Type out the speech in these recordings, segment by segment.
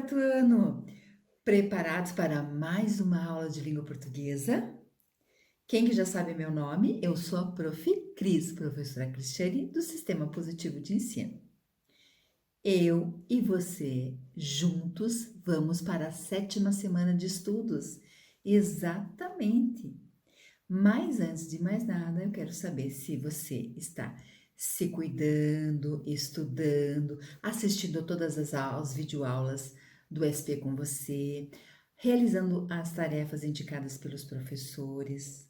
quarto ano! Preparados para mais uma aula de língua portuguesa? Quem que já sabe meu nome? Eu sou a Prof. Cris, professora Cristiane, do Sistema Positivo de Ensino. Eu e você, juntos, vamos para a 7ª semana de estudos. Exatamente! Mas antes de mais nada, eu quero saber se você está se cuidando, estudando, assistindo todas as videoaulas do SP com você, realizando as tarefas indicadas pelos professores.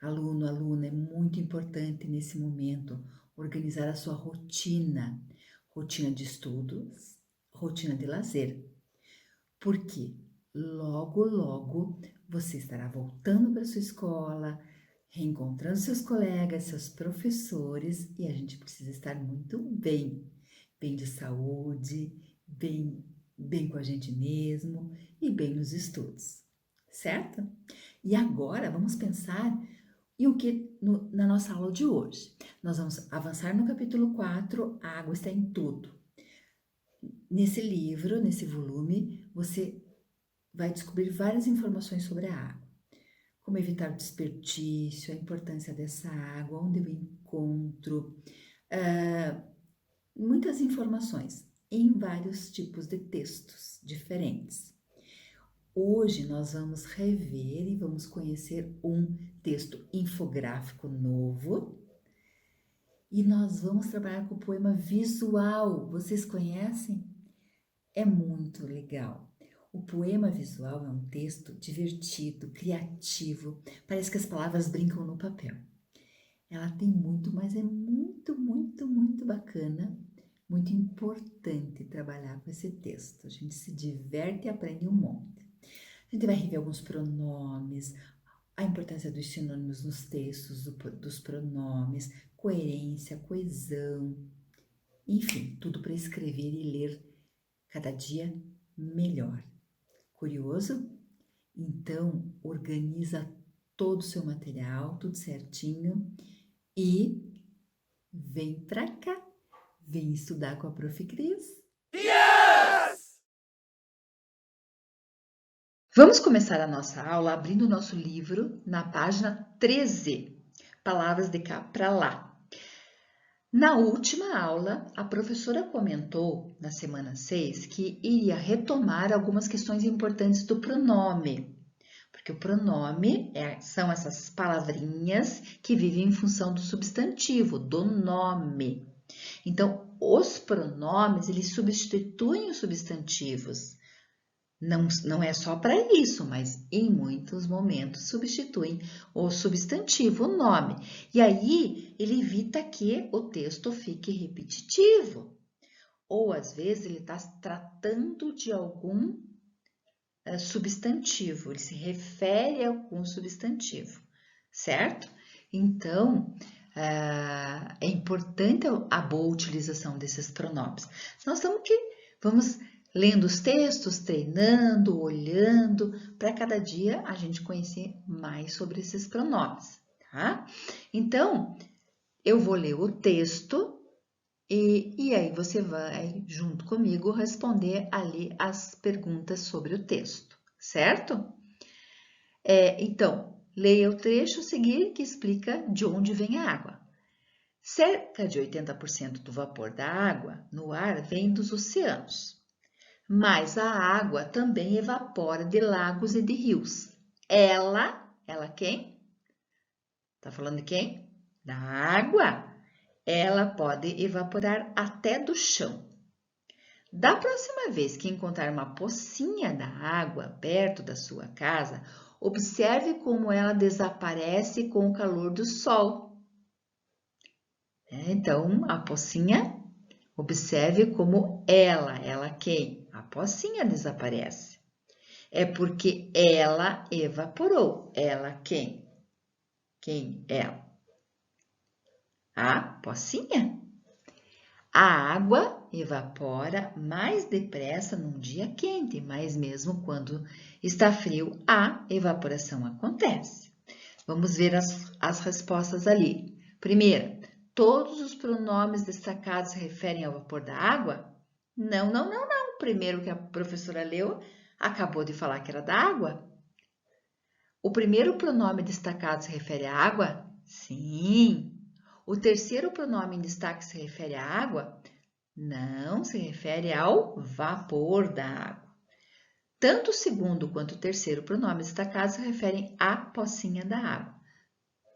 Aluno, aluna, é muito importante nesse momento organizar a sua rotina, rotina de estudos, rotina de lazer. Porque logo, logo você estará voltando para sua escola, reencontrando seus colegas, seus professores, e a gente precisa estar muito bem, bem de saúde, bem com a gente mesmo e bem nos estudos, certo? E agora vamos pensar em o que na nossa aula de hoje. Nós vamos avançar no capítulo 4, a água está em tudo. Nesse livro, nesse volume, você vai descobrir várias informações sobre a água. Como evitar o desperdício, a importância dessa água, onde eu encontro, muitas informações em vários tipos de textos diferentes. Hoje nós vamos rever e vamos conhecer um texto infográfico novo e nós vamos trabalhar com o poema visual. Vocês conhecem? É muito legal. O poema visual é um texto divertido, criativo, parece que as palavras brincam no papel. Ela tem muito, mas é muito bacana, muito importante trabalhar com esse texto. A gente se diverte e aprende um monte. A gente vai rever alguns pronomes, a importância dos sinônimos nos textos, dos pronomes, coerência, coesão, enfim, tudo para escrever e ler cada dia melhor. Curioso? Então, organiza todo o seu material, tudo certinho e vem pra cá, vem estudar com a Prof. Cris. Yes! Vamos começar a nossa aula abrindo o nosso livro na página 13, Palavras de cá pra lá. Na última aula, a professora comentou, na semana 6, que iria retomar algumas questões importantes do pronome. Porque o pronome são essas palavrinhas que vivem em função do substantivo, do nome. Então, os pronomes, eles substituem os substantivos. Não é só para isso, mas em muitos momentos substituem o substantivo, o nome. E aí, ele evita que o texto fique repetitivo. Ou, às vezes, ele está tratando de algum substantivo, ele se refere a algum substantivo, certo? Então, é importante a boa utilização desses pronomes. Nós vamos lendo os textos, treinando, olhando, para cada dia a gente conhecer mais sobre esses pronomes, tá? Então, eu vou ler o texto e aí você vai, junto comigo, responder ali as perguntas sobre o texto, certo? Então, leia o trecho a seguir que explica de onde vem a água. Cerca de 80% do vapor da água no ar vem dos oceanos, mas a água também evapora de lagos e de rios. Ela quem? Tá falando de quem? Da água. Ela pode evaporar até do chão. Da próxima vez que encontrar uma pocinha da água perto da sua casa, observe como ela desaparece com o calor do sol. Então, a pocinha, observe como ela quem? A pocinha desaparece. É porque ela evaporou. Ela quem? Quem? Ela. A pocinha. A água evapora mais depressa num dia quente, mas mesmo quando está frio, a evaporação acontece. Vamos ver as respostas ali. Primeira, todos os pronomes destacados se referem ao vapor da água? Não. primeiro que a professora leu, acabou de falar que era da água. O primeiro pronome destacado se refere à água? Sim. O terceiro pronome em destaque se refere à água? Não, se refere ao vapor da água. Tanto o segundo quanto o terceiro pronome destacado se referem à pocinha da água.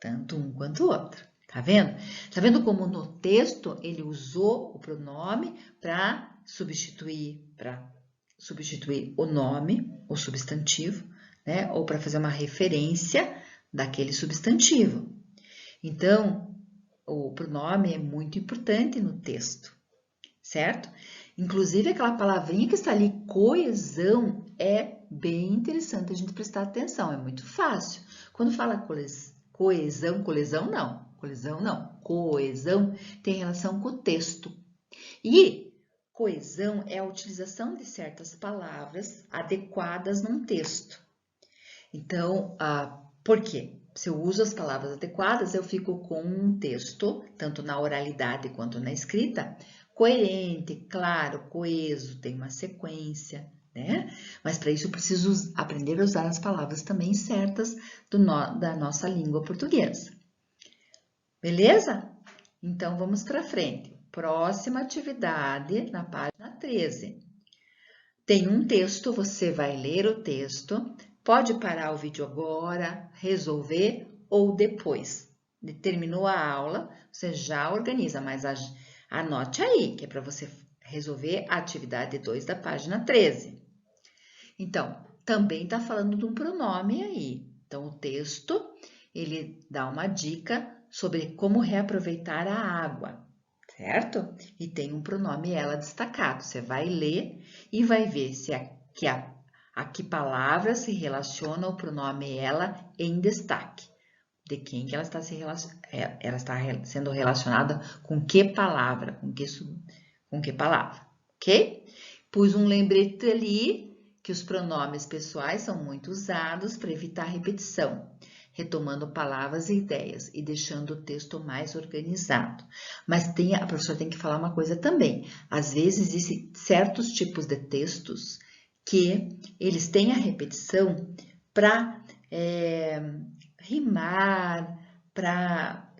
Tanto um quanto o outro. Tá vendo? Tá vendo como no texto ele usou o pronome para substituir o nome, o substantivo, né? Ou para fazer uma referência daquele substantivo. Então, o pronome é muito importante no texto, certo? Inclusive, aquela palavrinha que está ali, coesão, é bem interessante a gente prestar atenção, é muito fácil. Quando fala coesão tem relação com o texto. E coesão é a utilização de certas palavras adequadas num texto. Então, por quê? Se eu uso as palavras adequadas, eu fico com um texto, tanto na oralidade quanto na escrita, coerente, claro, coeso, tem uma sequência, né? Mas para isso eu preciso aprender a usar as palavras também certas da nossa língua portuguesa. Beleza? Então, vamos para frente. Próxima atividade, na página 13. Tem um texto, você vai ler o texto. Pode parar o vídeo agora, resolver ou depois. Terminou a aula, você já organiza, mas anote aí, que é para você resolver a atividade 2 da página 13. Então, também está falando de um pronome aí. Então, o texto, ele dá uma dica sobre como reaproveitar a água, certo? E tem um pronome ela destacado. Você vai ler e vai ver se a que palavra se relaciona o pronome ela em destaque. De quem que ela está sendo relacionada com que palavra, com que palavra, ok? Pus um lembrete ali que os pronomes pessoais são muito usados para evitar repetição, retomando palavras e ideias e deixando o texto mais organizado. Mas a professora tem que falar uma coisa também. Às vezes existem certos tipos de textos que eles têm a repetição para rimar,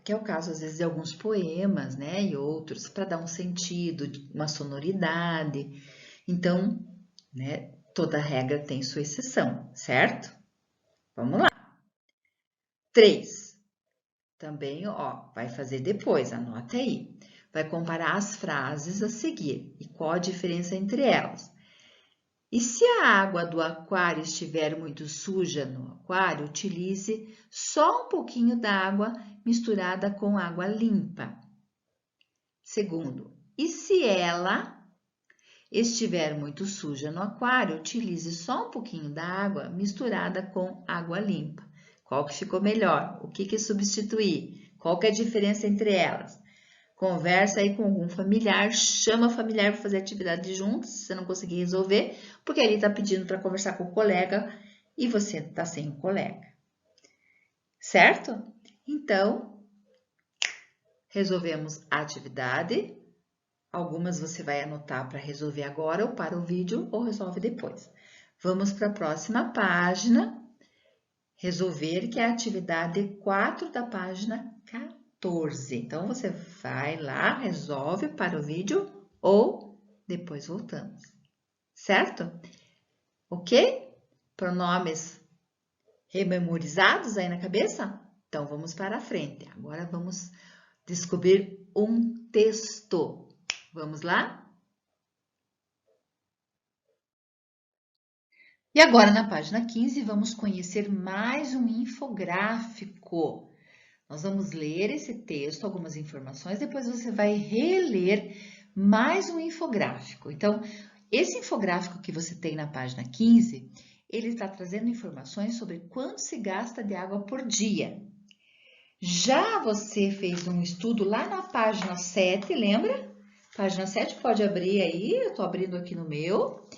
que é o caso às vezes de alguns poemas, né, e outros, para dar um sentido, uma sonoridade. Então, né, toda regra tem sua exceção, certo? Vamos lá. 3. Também, vai fazer depois, anota aí. Vai comparar as frases a seguir e qual a diferença entre elas. E se a água do aquário estiver muito suja no aquário, utilize só um pouquinho d'água misturada com água limpa. Segundo, e se ela estiver muito suja no aquário, utilize só um pouquinho da água misturada com água limpa. Qual que ficou melhor? O que substituir? Qual que é a diferença entre elas? Conversa aí com algum familiar, chama o familiar para fazer atividade juntos, se você não conseguir resolver, porque ele está pedindo para conversar com o colega e você está sem o colega. Certo? Então, resolvemos a atividade. Algumas você vai anotar para resolver agora ou para o vídeo ou resolve depois. Vamos para a próxima página. Resolver, que é a atividade 4 da página 14. Então, você vai lá, resolve para o vídeo ou depois voltamos. Certo? Ok? Pronomes rememorizados aí na cabeça? Então, vamos para a frente. Agora, vamos descobrir um texto. Vamos lá? E agora, na página 15, vamos conhecer mais um infográfico. Nós vamos ler esse texto, algumas informações, depois você vai reler mais um infográfico. Então, esse infográfico que você tem na página 15, ele está trazendo informações sobre quanto se gasta de água por dia. Já você fez um estudo lá na página 7, lembra? Página 7, pode abrir aí, eu estou abrindo aqui no meu.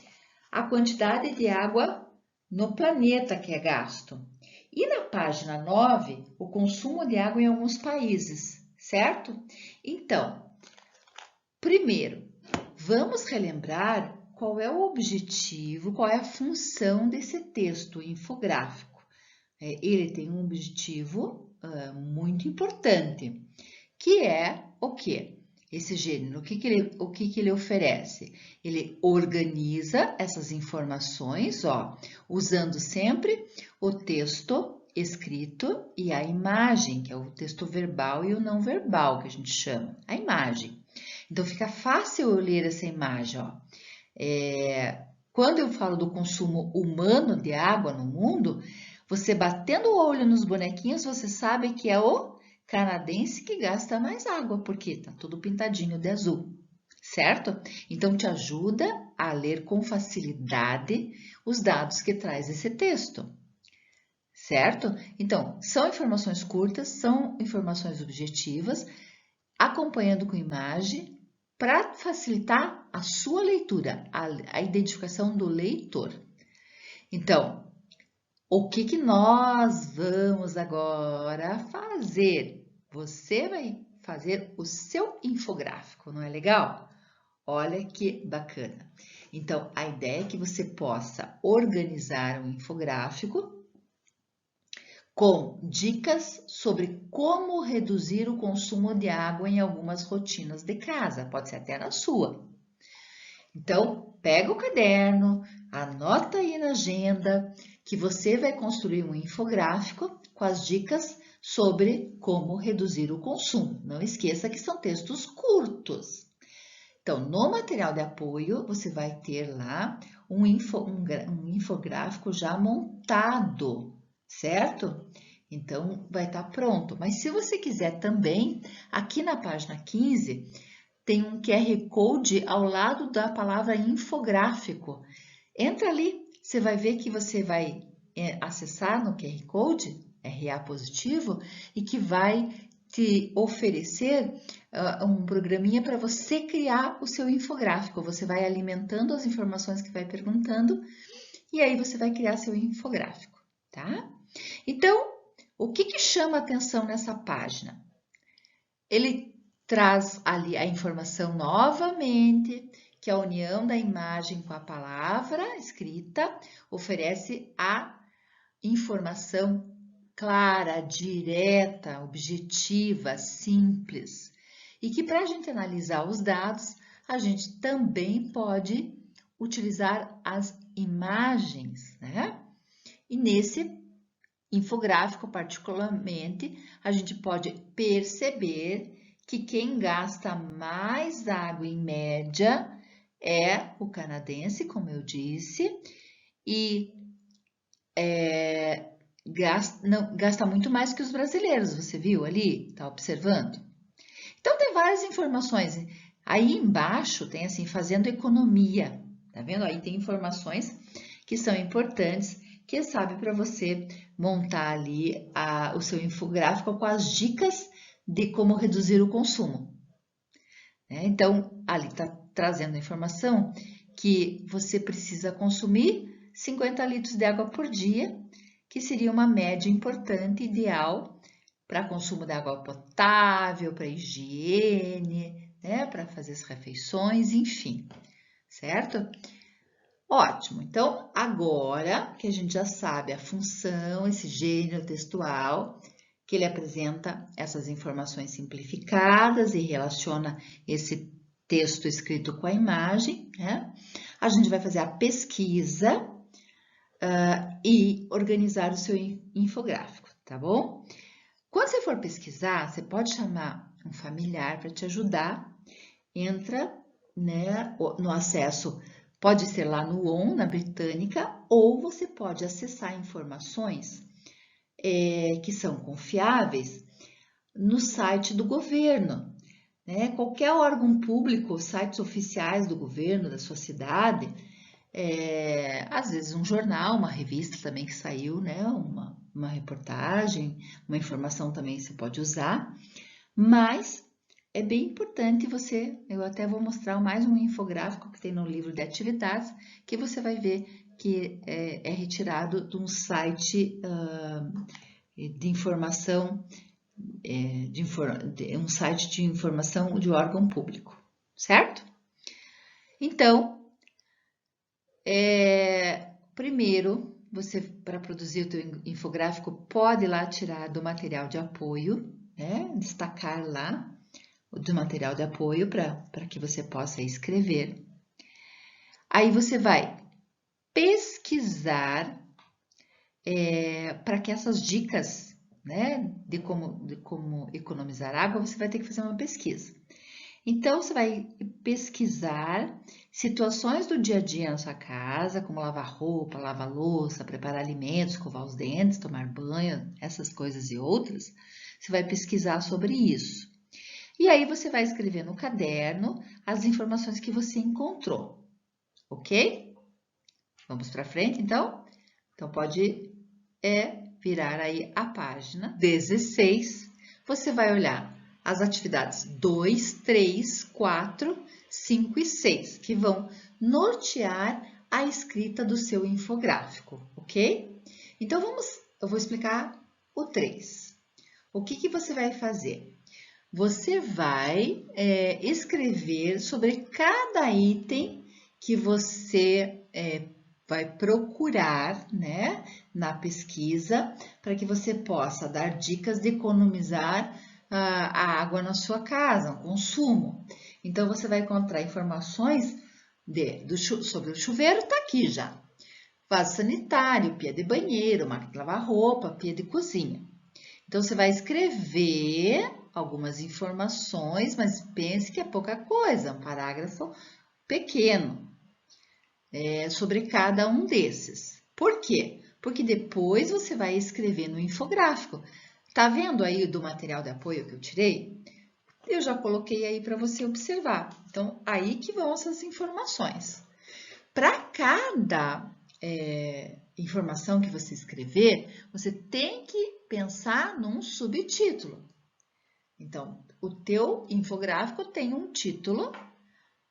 A quantidade de água no planeta que é gasto. E na página 9, o consumo de água em alguns países, certo? Então, primeiro, vamos relembrar qual é o objetivo, qual é a função desse texto infográfico? Ele tem um objetivo muito importante, que é o quê? Esse gênero, o que ele oferece? Ele organiza essas informações, usando sempre o texto escrito e a imagem, que é o texto verbal e o não verbal, que a gente chama, a imagem. Então, fica fácil eu ler essa imagem, Quando eu falo do consumo humano de água no mundo, você batendo o olho nos bonequinhos, você sabe que é o canadense que gasta mais água, porque tá tudo pintadinho de azul, certo? Então, te ajuda a ler com facilidade os dados que traz esse texto, certo? Então, são informações curtas, são informações objetivas, acompanhando com imagem, para facilitar a sua leitura, a identificação do leitor. Então, o que nós vamos agora fazer? Você vai fazer o seu infográfico, não é legal? Olha que bacana. Então, a ideia é que você possa organizar um infográfico com dicas sobre como reduzir o consumo de água em algumas rotinas de casa, pode ser até na sua. Então, pega o caderno, anota aí na agenda que você vai construir um infográfico com as dicas sobre como reduzir o consumo. Não esqueça que são textos curtos. Então, no material de apoio, você vai ter lá um infográfico já montado, certo? Então, vai estar pronto. Mas se você quiser também, aqui na página 15, tem um QR Code ao lado da palavra infográfico. Entra ali, você vai ver que você vai acessar no QR Code, RA positivo, e que vai te oferecer um programinha para você criar o seu infográfico. Você vai alimentando as informações que vai perguntando e aí você vai criar seu infográfico, tá? Então, o que chama atenção nessa página? Ele traz ali a informação novamente, que a união da imagem com a palavra escrita oferece a informação clara, direta, objetiva, simples. E que para a gente analisar os dados, a gente também pode utilizar as imagens, né? E nesse infográfico, particularmente, a gente pode perceber que quem gasta mais água em média é o canadense, como eu disse, e gasta muito mais que os brasileiros, você viu ali? Tá observando? Então, tem várias informações. Aí embaixo tem assim, fazendo economia, tá vendo? Aí tem informações que são importantes, que sabe para você montar ali o seu infográfico com as dicas de como reduzir o consumo. Então, ali está trazendo a informação que você precisa consumir 50 litros de água por dia, que seria uma média importante, ideal, para consumo de água potável, para higiene, para fazer as refeições, enfim, certo? Ótimo, então agora que a gente já sabe a função, esse gênero textual, que ele apresenta essas informações simplificadas e relaciona esse texto escrito com a imagem, a gente vai fazer a pesquisa e organizar o seu infográfico, tá bom? Quando você for pesquisar, você pode chamar um familiar para te ajudar. Entra no acesso, pode ser lá no ON, na Britânica, ou você pode acessar informações que são confiáveis no site do governo. Qualquer órgão público, sites oficiais do governo, da sua cidade, às vezes um jornal, uma revista também que saiu, uma reportagem, uma informação também você pode usar, mas é bem importante eu até vou mostrar mais um infográfico que tem no livro de atividades, que você vai ver que é retirado de um site de informação, um site de informação de órgão público, certo? Então, Primeiro, você, para produzir o teu infográfico, pode ir lá tirar do material de apoio, né? Destacar lá do material de apoio para que você possa escrever. Aí você vai pesquisar para que essas dicas, né, de como economizar água, você vai ter que fazer uma pesquisa. Então, você vai pesquisar situações do dia a dia na sua casa, como lavar roupa, lavar louça, preparar alimentos, escovar os dentes, tomar banho, essas coisas e outras. Você vai pesquisar sobre isso. E aí, você vai escrever no caderno as informações que você encontrou, ok? Vamos para frente, então? Então, pode virar aí a página 16. Você vai olhar as atividades 2, 3, 4, 5 e 6, que vão nortear a escrita do seu infográfico, ok? Então, eu vou explicar o 3. O que você vai fazer? Você vai escrever sobre cada item que você vai procurar, né, na pesquisa, para que você possa dar dicas de economizar a água na sua casa, o consumo. Então, você vai encontrar informações sobre o chuveiro, tá aqui já. Vaso sanitário, pia de banheiro, máquina de lavar roupa, pia de cozinha. Então, você vai escrever algumas informações, mas pense que é pouca coisa, um parágrafo pequeno sobre cada um desses. Por quê? Porque depois você vai escrever no infográfico. Tá vendo aí do material de apoio que eu tirei? Eu já coloquei aí para você observar. Então, aí que vão essas informações. Para cada informação que você escrever, você tem que pensar num subtítulo. Então, o teu infográfico tem um título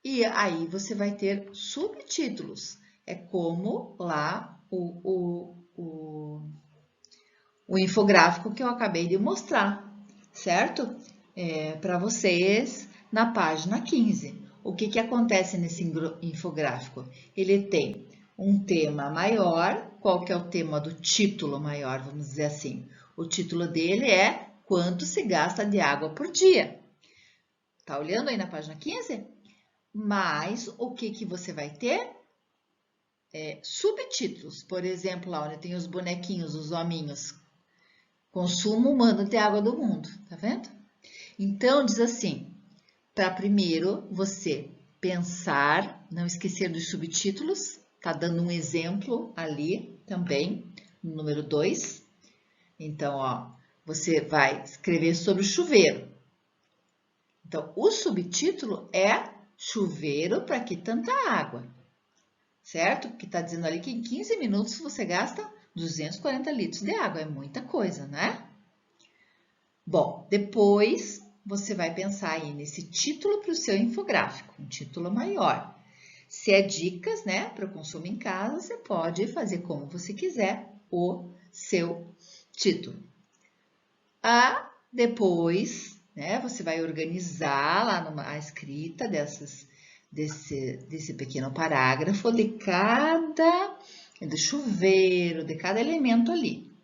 e aí você vai ter subtítulos. É como lá o infográfico que eu acabei de mostrar, certo? Para vocês na página 15. O que acontece nesse infográfico? Ele tem um tema maior. Qual que é o tema do título maior, vamos dizer assim? O título dele é Quanto se gasta de água por dia? Tá olhando aí na página 15? Mas o que você vai ter? Subtítulos. Por exemplo, lá onde tem os bonequinhos, os hominhos. Consumo humano de água do mundo, tá vendo? Então, diz assim, para primeiro você pensar, não esquecer dos subtítulos, tá dando um exemplo ali também, no número 2. Então, ó, você vai escrever sobre o chuveiro. Então, o subtítulo é chuveiro para que tanta água, certo? Porque está dizendo ali que em 15 minutos você gasta 240 litros de água, é muita coisa, né? Bom, depois você vai pensar aí nesse título para o seu infográfico, um título maior. Se é dicas, né, para o consumo em casa, você pode fazer como você quiser o seu título. Depois, né, você vai organizar lá a escrita desse pequeno parágrafo do chuveiro, de cada elemento ali,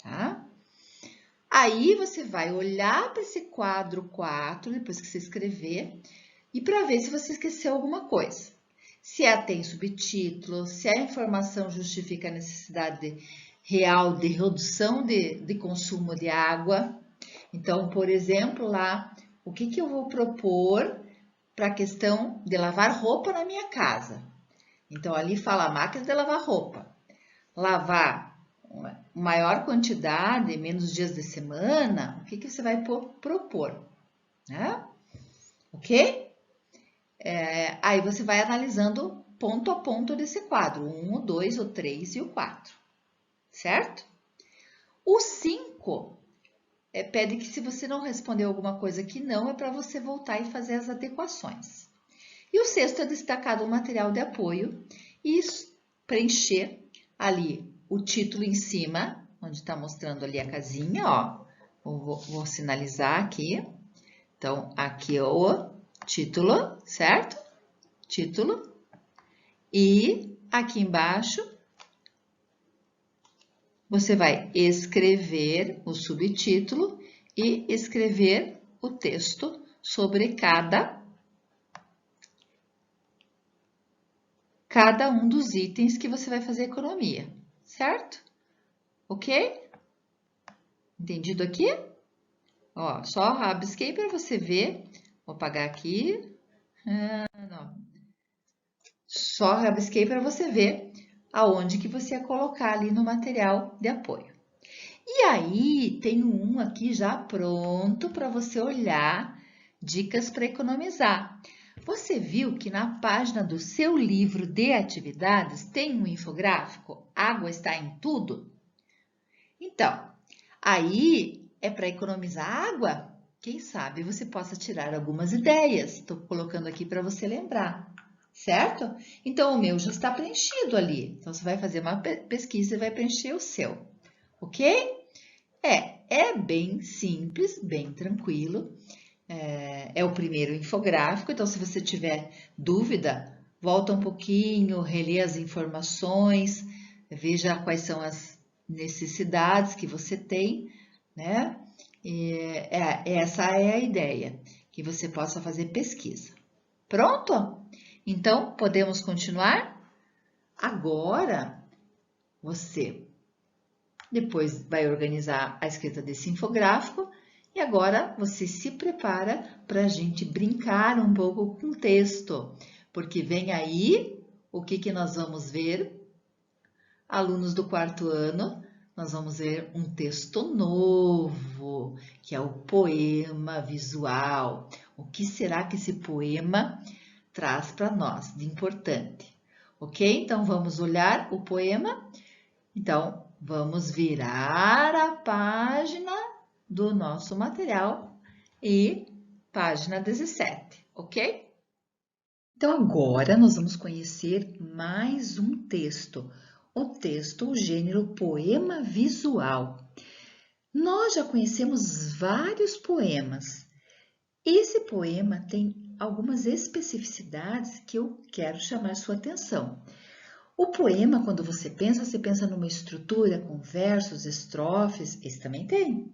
tá? Aí você vai olhar para esse quadro 4, depois que você escrever, e para ver se você esqueceu alguma coisa. Se tem subtítulo, se a informação justifica a necessidade real de redução de consumo de água. Então, por exemplo, lá, o que eu vou propor para a questão de lavar roupa na minha casa? Então, ali fala máquina de lavar roupa. Lavar maior quantidade, menos dias de semana, o que você vai propor? Né? Ok? Aí você vai analisando ponto a ponto desse quadro, 1, o 2, o 3 e o 4, certo? O 5 pede que se você não respondeu alguma coisa que não, é para você voltar e fazer as adequações. E o 6 é destacado o material de apoio e preencher ali o título em cima, onde está mostrando ali a casinha, ó. Vou sinalizar aqui. Então, aqui é o título, certo? Título. E aqui embaixo, você vai escrever o subtítulo e escrever o texto sobre cada um dos itens que você vai fazer economia, certo? Ok? Entendido aqui? Ó, só rabisquei para você ver. Vou apagar aqui. Não. Só rabisquei para você ver aonde que você ia colocar ali no material de apoio. E aí, tem um aqui já pronto para você olhar, dicas para economizar. Você viu que na página do seu livro de atividades tem um infográfico? Água está em tudo? Então, aí é para economizar água? Quem sabe você possa tirar algumas ideias. Estou colocando aqui para você lembrar, certo? Então, o meu já está preenchido ali. Então, você vai fazer uma pesquisa e vai preencher o seu, ok? É bem simples, bem tranquilo. É o primeiro infográfico, então se você tiver dúvida, volta um pouquinho, relê as informações, veja quais são as necessidades que você tem, né? Essa é a ideia, que você possa fazer pesquisa. Pronto? Então, podemos continuar? Agora, você depois vai organizar a escrita desse infográfico e agora você se prepara para a gente brincar um pouco com o texto, porque vem aí o que nós vamos ver? Alunos do quarto ano, nós vamos ver um texto novo, que é o poema visual. O que será que esse poema traz para nós de importante? Ok? Então, vamos olhar o poema. Então, vamos virar a página do nosso material e página 17, ok? Então, agora nós vamos conhecer mais um texto. O texto, o gênero poema visual. Nós já conhecemos vários poemas. Esse poema tem algumas especificidades que eu quero chamar sua atenção. O poema, quando você pensa numa estrutura com versos, estrofes, esse também tem.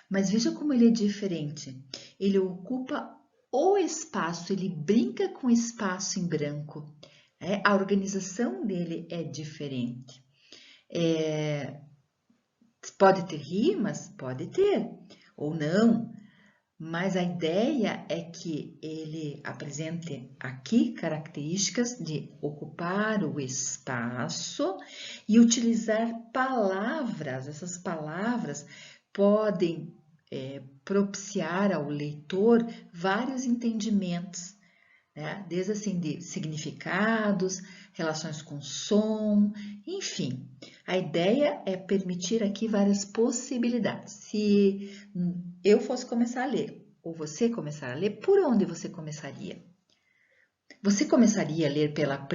Mas veja como ele é diferente. Ele ocupa o espaço, ele brinca com espaço em branco. A organização dele é diferente. Pode ter rimas? Pode ter, ou não. Mas a ideia é que ele apresente aqui características de ocupar o espaço e utilizar palavras. Essas palavras podem propiciar ao leitor vários entendimentos, né? Desde assim de significados, relações com som, enfim. A ideia é permitir aqui várias possibilidades. Se eu fosse começar a ler, ou você começar a ler, por onde você começaria? Você começaria a ler pelo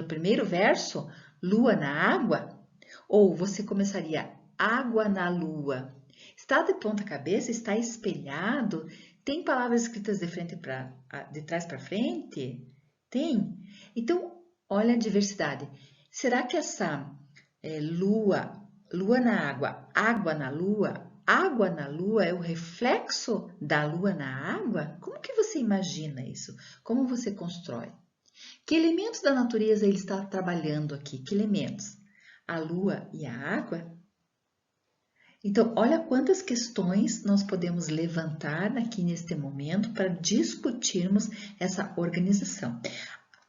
primeiro verso, Lua na água? Ou você começaria Água na lua? Está de ponta cabeça? Está espelhado? Tem palavras escritas de trás para frente? Tem? Então, olha a diversidade. Será que essa lua na água na lua, água na lua é o reflexo da lua na água? Como que você imagina isso? Como você constrói? Que elementos da natureza ele está trabalhando aqui? Que elementos? A lua e a água? Então, olha quantas questões nós podemos levantar aqui neste momento para discutirmos essa organização.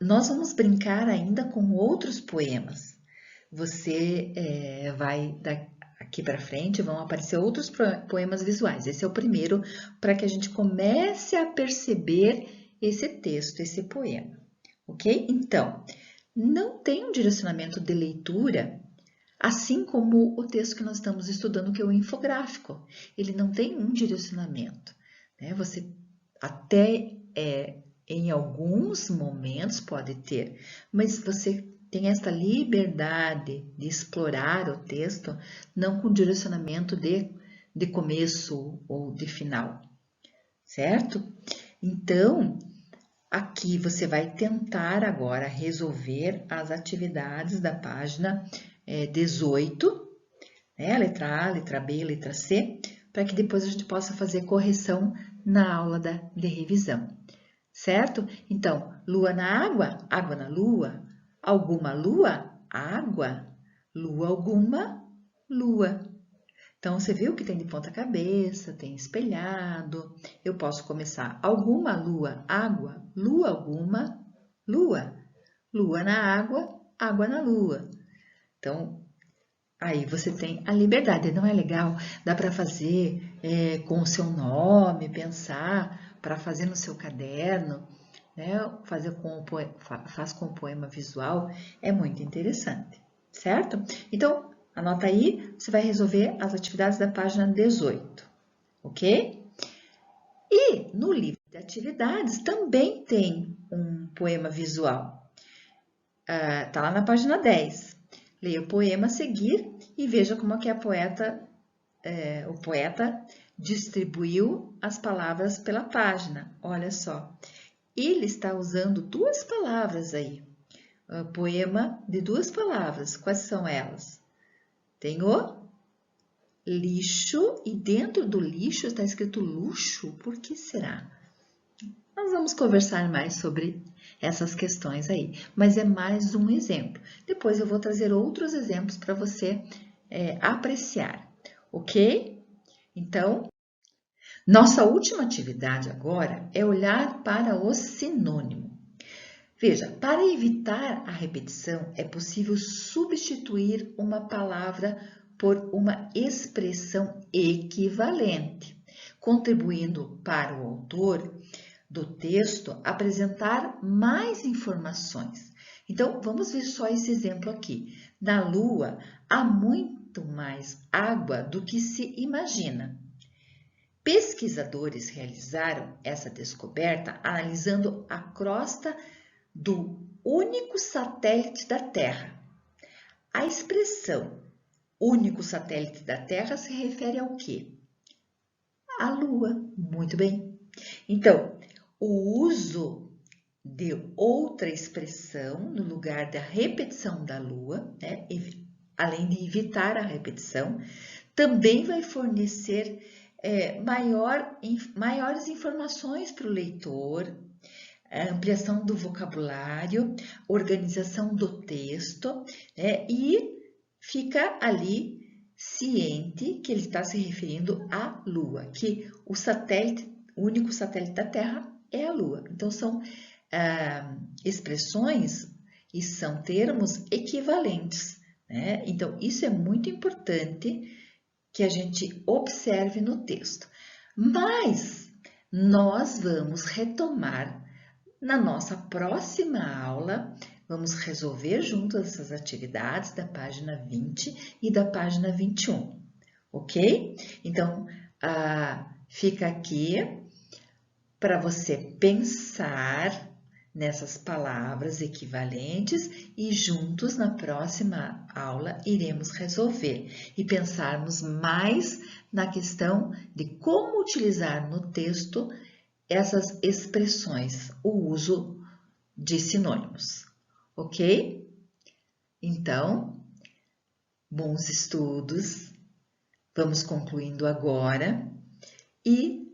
Nós vamos brincar ainda com outros poemas. Você vai daqui para frente, vão aparecer outros poemas visuais. Esse é o primeiro para que a gente comece a perceber esse texto, esse poema, ok? Então, não tem um direcionamento de leitura, assim como o texto que nós estamos estudando, que é o infográfico. Ele não tem um direcionamento, né? Você até em alguns momentos pode ter, mas você tem esta liberdade de explorar o texto, não com direcionamento de começo ou de final, certo? Então, aqui você vai tentar agora resolver as atividades da página 18, né? Letra A, letra B, letra C, para que depois a gente possa fazer correção na aula de revisão, certo? Então, lua na água, água na lua, alguma lua, água, lua alguma, lua. Então, você viu que tem de ponta cabeça, tem espelhado. Eu posso começar alguma lua, água, lua alguma, lua. Lua na água, água na lua. Então, aí você tem a liberdade, não é legal? Dá para fazer com o seu nome, pensar, para fazer no seu caderno, né? Faz com o poema visual, é muito interessante, certo? Então, anota aí, você vai resolver as atividades da página 18, ok? E no livro de atividades também tem um poema visual. Tá lá na página 10. Leia o poema a seguir e veja como é que o poeta distribuiu as palavras pela página. Olha só, ele está usando duas palavras aí. Poema de duas palavras. Quais são elas? Tem o lixo e dentro do lixo está escrito luxo. Por que será? Nós vamos conversar mais sobre essas questões aí, mas é mais um exemplo. Depois eu vou trazer outros exemplos para você apreciar, ok? Então, nossa última atividade agora é olhar para o sinônimo. Veja, para evitar a repetição, é possível substituir uma palavra por uma expressão equivalente, contribuindo para o autor do texto apresentar mais informações. Então, vamos ver só esse exemplo aqui. Na Lua, há muito mais água do que se imagina. Pesquisadores realizaram essa descoberta analisando a crosta do único satélite da Terra. A expressão único satélite da Terra se refere ao quê? À Lua. Muito bem. Então, o uso de outra expressão no lugar da repetição da Lua, né, além de evitar a repetição, também vai fornecer maiores informações para o leitor, ampliação do vocabulário, organização do texto, né, e fica ali ciente que ele está se referindo à Lua, que o único satélite da Terra é a Lua. Então, são expressões e são termos equivalentes, né? Então, isso é muito importante que a gente observe no texto. Mas nós vamos retomar na nossa próxima aula, vamos resolver juntos essas atividades da página 20 e da página 21, ok? Então, fica aqui para você pensar nessas palavras equivalentes e juntos na próxima aula iremos resolver e pensarmos mais na questão de como utilizar no texto essas expressões, o uso de sinônimos, ok? Então, bons estudos, vamos concluindo agora e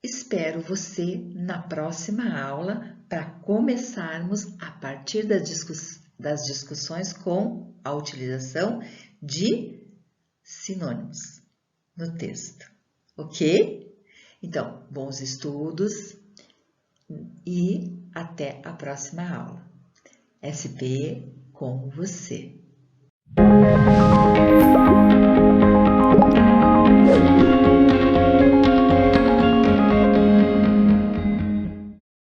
espero você na próxima aula para começarmos a partir das discussões com a utilização de sinônimos no texto, ok? Então, bons estudos e até a próxima aula. SP com você.